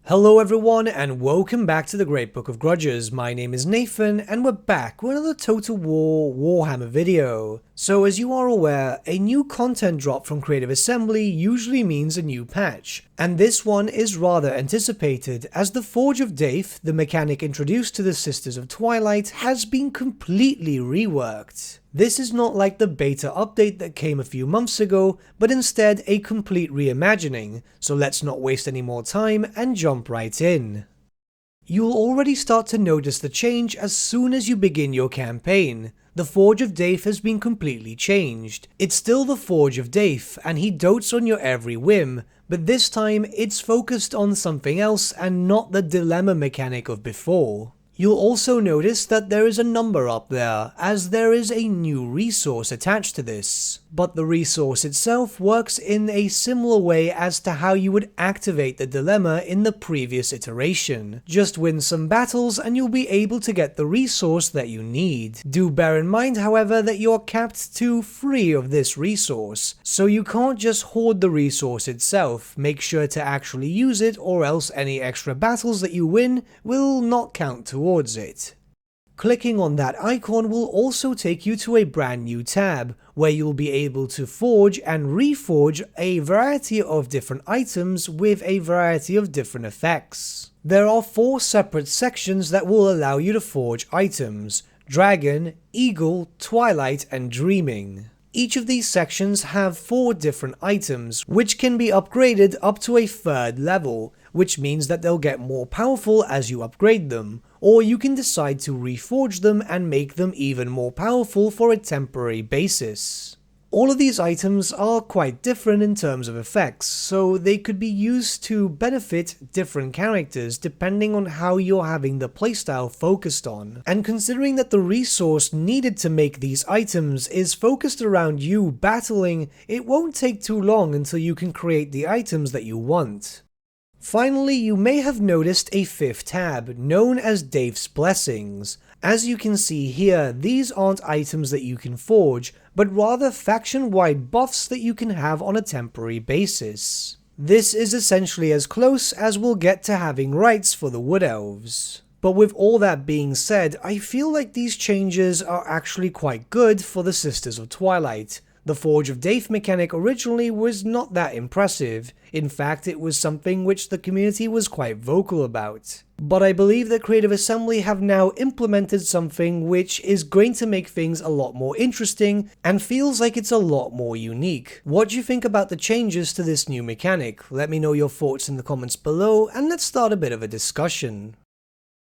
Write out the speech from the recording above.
Hello everyone and welcome back to the Great Book of Grudges. My name is Nathan and we're back with another Total War Warhammer video. So as you are aware, a new content drop from Creative Assembly usually means a new patch, and this one is rather anticipated as the Forge of Daith, the mechanic introduced to the Sisters of Twilight, has been completely reworked. This is not like the beta update that came a few months ago, but instead a complete reimagining, so let's not waste any more time and jump right in. You'll already start to notice the change as soon as you begin your campaign. The Forge of Daith has been completely changed. It's still the Forge of Daith, and he dotes on your every whim, but this time it's focused on something else and not the dilemma mechanic of before. You'll also notice that there is a number up there, as there is a new resource attached to this. But the resource itself works in a similar way as to how you would activate the dilemma in the previous iteration. Just win some battles and you'll be able to get the resource that you need. Do bear in mind, however, that you're capped to 3 of this resource, so you can't just hoard the resource itself. Make sure to actually use it, or else any extra battles that you win will not count towards it. Clicking on that icon will also take you to a brand new tab, where you'll be able to forge and reforge a variety of different items with a variety of different effects. There are 4 separate sections that will allow you to forge items: Dragon, Eagle, Twilight, and Dreaming. Each of these sections have 4 different items, which can be upgraded up to a 3rd level, which means that they'll get more powerful as you upgrade them, or you can decide to reforge them and make them even more powerful for a temporary basis. All of these items are quite different in terms of effects, so they could be used to benefit different characters depending on how you're having the playstyle focused on. And considering that the resource needed to make these items is focused around you battling, it won't take too long until you can create the items that you want. Finally, you may have noticed a 5th tab, known as Daith's Blessings. As you can see here, these aren't items that you can forge, but rather faction-wide buffs that you can have on a temporary basis. This is essentially as close as we'll get to having rights for the Wood Elves. But with all that being said, I feel like these changes are actually quite good for the Sisters of Twilight. The Forge of Daith mechanic originally was not that impressive. In fact, it was something which the community was quite vocal about. But I believe that Creative Assembly have now implemented something which is going to make things a lot more interesting and feels like it's a lot more unique. What do you think about the changes to this new mechanic? Let me know your thoughts in the comments below and let's start a bit of a discussion.